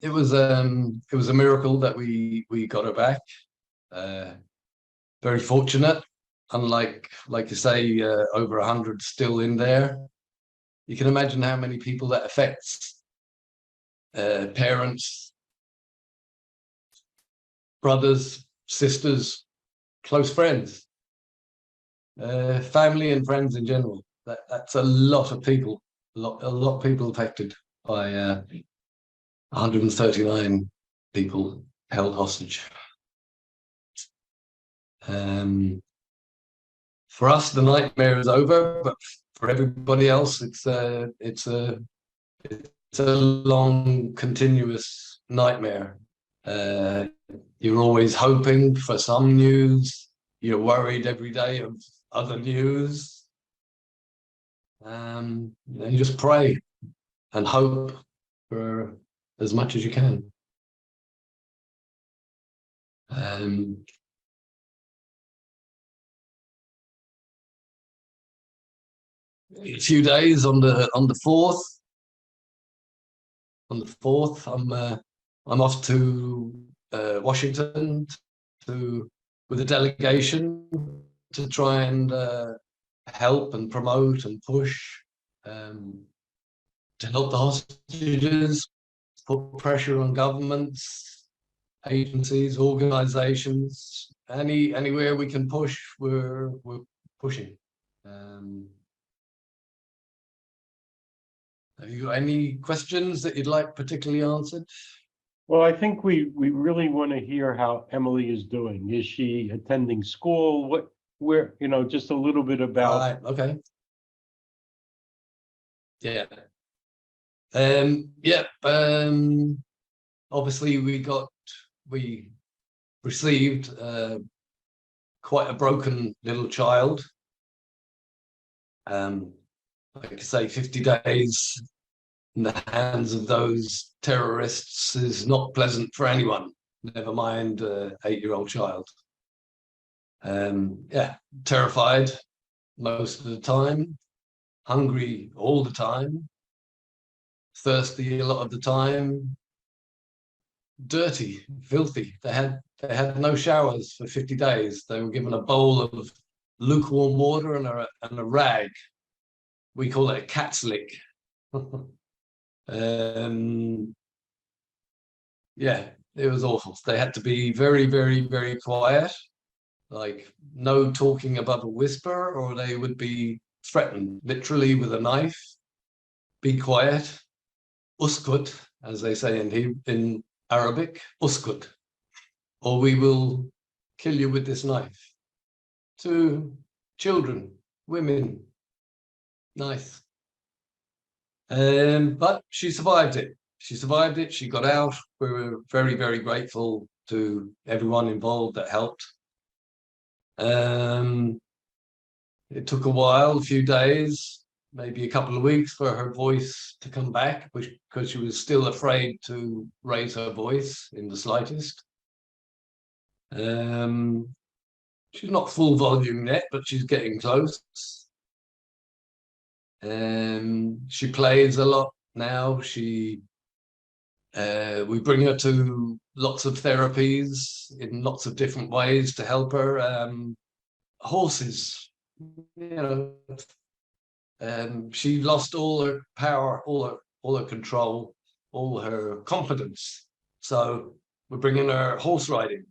it was a miracle that we got her back. Uh, Very fortunate. Unlike, like you say, over 100 still in there. You can imagine how many people that affects. Parents, brothers, sisters, close friends, family and friends in general. That's a lot of people. A lot of people affected by 139 people held hostage. Um, for us, the nightmare is over, but for everybody else, it's a long, continuous nightmare. Uh, you're always hoping for some news. You're worried every day of other news. You just pray and hope for as much as you can. Um, a few days on the fourth. On the fourth, I'm off to Washington with a delegation to try and help and promote and push um, to help the hostages, put pressure on governments, agencies, organizations, anywhere we can push, we're pushing. Have you got any questions that you'd like particularly answered? Well, I think we really want to hear how Emily is doing. Is she attending school? Where, just a little bit about. Okay. Yeah. Obviously we received quite a broken little child. Like I say, 50 days in the hands of those terrorists is not pleasant for anyone, never mind an 8-year-old child. Terrified most of the time, hungry all the time, thirsty a lot of the time, dirty, filthy. They had no showers for 50 days. They were given a bowl of lukewarm water and a rag. We call it a cat's lick. It was awful. They had to be very, very, very quiet, like no talking above a whisper, or they would be threatened literally with a knife. Be quiet, uskut, as they say in Arabic, uskut, or we will kill you with this knife. To children, women, nice. But she survived it. She got out. We were very, very grateful to everyone involved that helped. It took a while, a few days, maybe a couple of weeks for her voice to come back, because she was still afraid to raise her voice in the slightest. She's not full volume yet, but she's getting close. She plays a lot now. We bring her to lots of therapies in lots of different ways to help her. Horses, she lost all her power, all her control, all her confidence. So we're bringing her horse riding.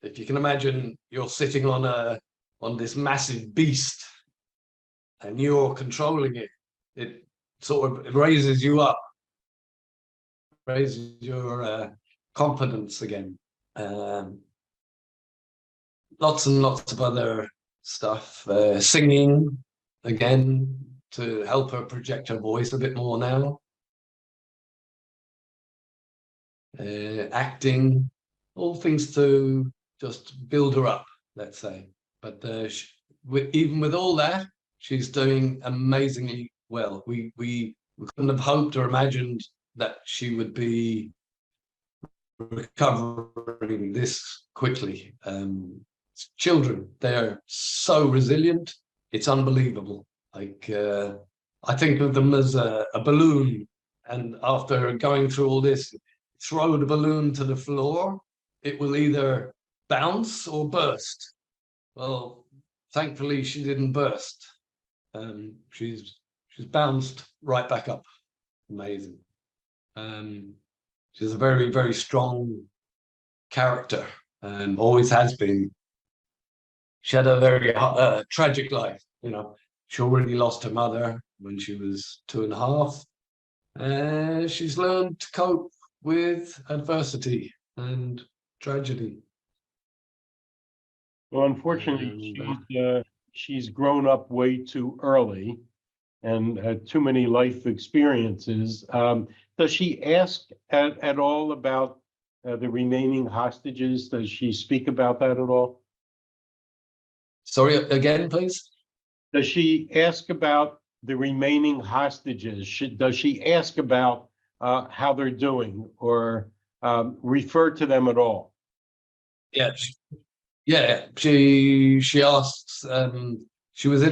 If you can imagine, you're sitting on this massive beast, and you're controlling it. It sort of raises you up, raises your confidence again. Lots and lots of other stuff. Singing again to help her project her voice a bit more now. Acting, all things to just build her up, let's say. But even with all that, she's doing amazingly well. We couldn't have hoped or imagined that she would be recovering this quickly. Children, they're so resilient. It's unbelievable. Like I think of them as a balloon, and after going through all this, throw the balloon to the floor, it will either bounce or burst. Well, thankfully she didn't burst. She's bounced right back up. Amazing. She's a very, very strong character and always has been. She had a very tragic life. She already lost her mother when she was 2.5. And she's learned to cope with adversity and tragedy. Well, unfortunately, she's grown up way too early and had too many life experiences. Does she ask at all about the remaining hostages? Does she speak about that at all? Sorry, again, please? Does she ask about the remaining hostages? Does she ask about how they're doing or refer to them at all? Yeah, she asks. She was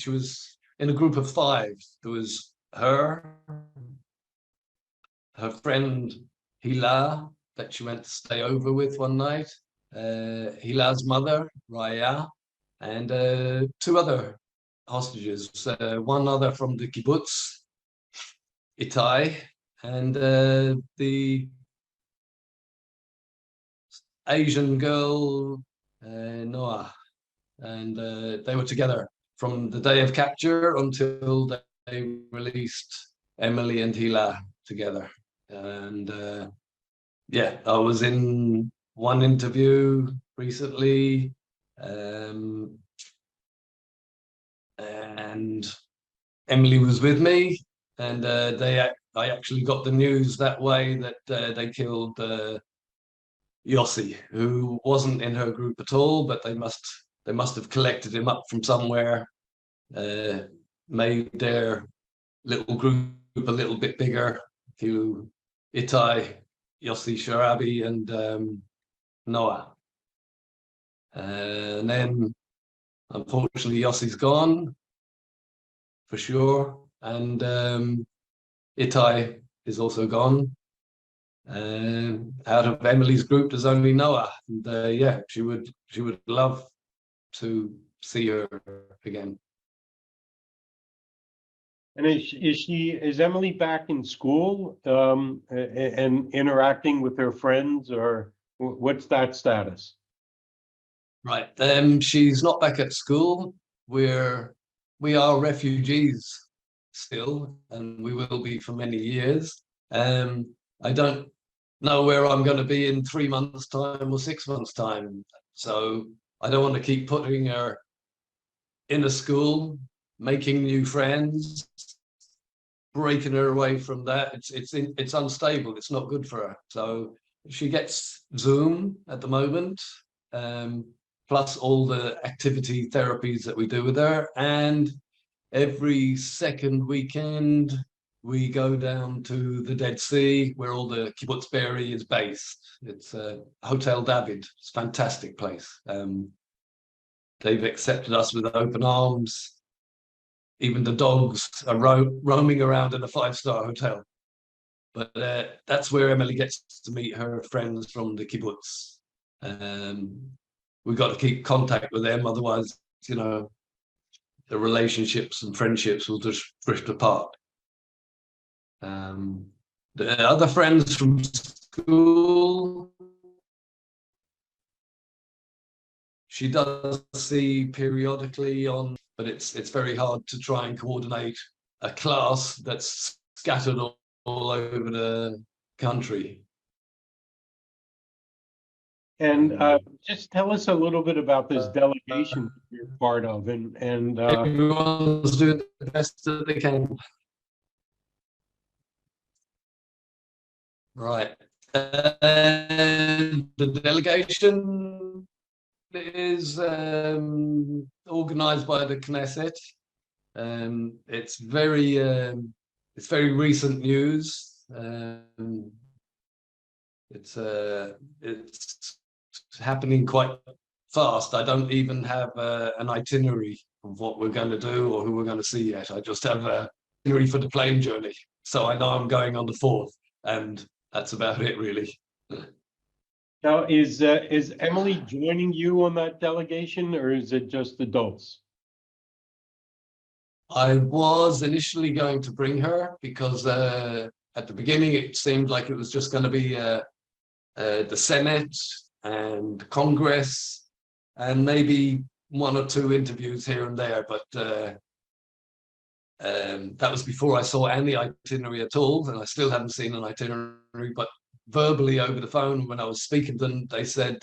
she was in a group of 5. There was her friend Hila that she went to stay over with one night, Hila's mother Raya, and 2 other hostages, one other from the kibbutz, Itai, and the Asian girl, Noah. And they were together from the day of capture until they released Emily and Hila together. And yeah, I was in one interview recently, and Emily was with me, and I actually got the news that way that they killed Yossi, who wasn't in her group at all, but they must have collected him up from somewhere, made their little group a little bit bigger. Itai, Yossi Sharabi, and Noah. And then, unfortunately, Yossi's gone, for sure. And Itai is also gone. Out of Emily's group, there's only Noah. And yeah, she would love to see her again. And is Emily back in school and interacting with her friends, or what's that status? Right. She's not back at school. We are refugees still, and we will be for many years. I don't know where I'm going to be in 3 months' time or 6 months' time. So I don't want to keep putting her in a school, making new friends, breaking her away from that. It's unstable. It's not good for her. So she gets Zoom at the moment, plus all the activity therapies that we do with her. And every second weekend, we go down to the Dead Sea, where all the kibbutz Be'eri is based. It's Hotel David. It's a fantastic place. They've accepted us with open arms. Even the dogs are roaming around in a 5-star hotel. But that's where Emily gets to meet her friends from the kibbutz. We've got to keep contact with them, otherwise, the relationships and friendships will just drift apart. The other friends from school, she does see periodically on, but it's very hard to try and coordinate a class that's scattered all over the country. And just tell us a little bit about this delegation you're part of, and everyone's doing the best that they can. Right. The delegation is organized by the Knesset. It's very recent news. It's happening quite fast. I don't even have an itinerary of what we're going to do or who we're going to see yet. I just have an itinerary for the plane journey. So I know I'm going on the 4th. and that's about it, really. Now, is Emily joining you on that delegation, or is it just adults? I was initially going to bring her because at the beginning it seemed like it was just going to be the Senate and Congress and maybe one or two interviews here and there, but that was before I saw any itinerary at all, and I still haven't seen an itinerary. But verbally over the phone, when I was speaking to them, they said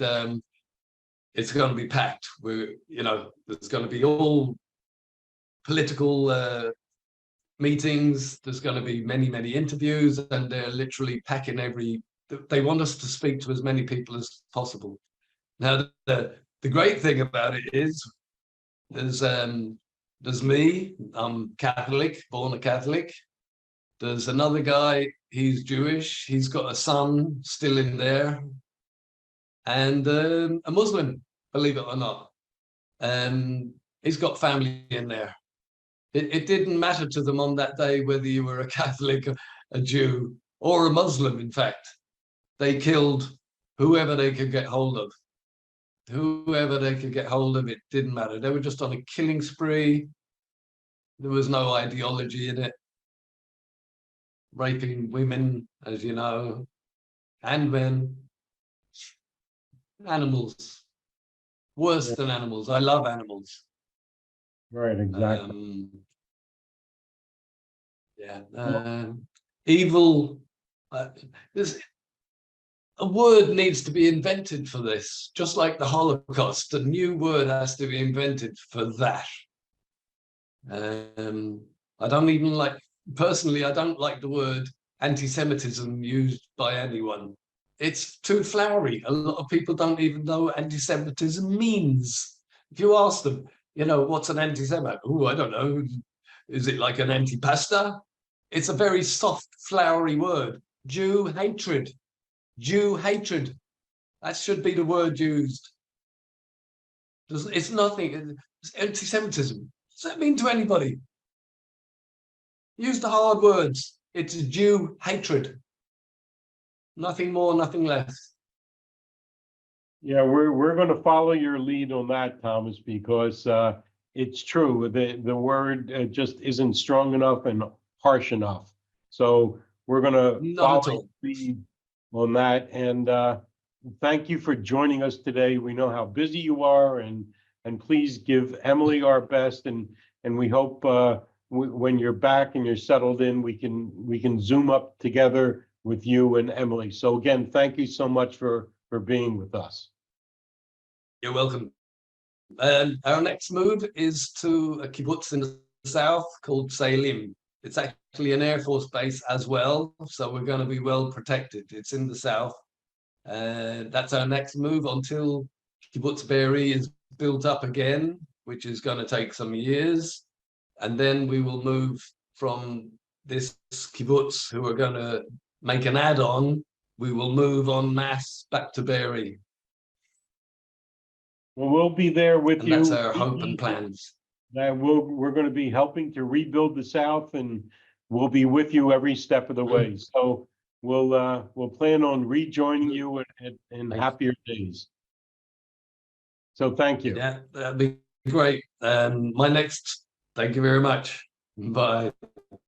it's going to be packed. There's going to be all political meetings. There's going to be many, many interviews, and they're literally packing every. They want us to speak to as many people as possible. Now, the great thing about it is there's me. I'm Catholic, born a Catholic. There's another guy. He's Jewish. He's got a son still in there, and a Muslim, believe it or not. He's got family in there. It didn't matter to them on that day whether you were a Catholic, a Jew, or a Muslim. In fact, they killed whoever they could get hold of. Whoever they could get hold of, it didn't matter. They were just on a killing spree. There was no ideology in it. Raping women, as you know, and men. Animals. Worse than animals. I love animals. Right, exactly. Evil. There's a word needs to be invented for this, just like the Holocaust. A new word has to be invented for that. I don't even like, personally, I don't like the word anti-Semitism used by anyone. It's too flowery. A lot of people don't even know what anti-Semitism means. If you ask them, what's an anti-Semite? Oh, I don't know. Is it like an anti-pasta? It's a very soft, flowery word. Jew hatred. Jew hatred. That should be the word used. It's nothing. It's anti-Semitism. What does that mean to anybody? Use the hard words. It's Jew hatred. Nothing more, nothing less. Yeah, we're going to follow your lead on that, Thomas, because it's true. The word just isn't strong enough and harsh enough. So we're going to follow your lead on that. And thank you for joining us today. We know how busy you are, and please give Emily our best. And we hope when you're back and you're settled in, we can Zoom up together with you and Emily. So again, thank you so much for being with us. You're welcome. Our next move is to a kibbutz in the south called Salim. It's actually an Air Force base as well, so we're going to be well protected. It's in the south. That's our next move until Kibbutz Be'eri is built up again, which is going to take some years. And then we will move from this kibbutz, who are going to make an add-on, we will move en masse back to Be'eri. Well, we'll be there with you. That's our hope and plans. We're going to be helping to rebuild the South, and we'll be with you every step of the way. So we'll plan on rejoining you in happier days. So thank you. Yeah, that'd be great. Thank you very much. Bye.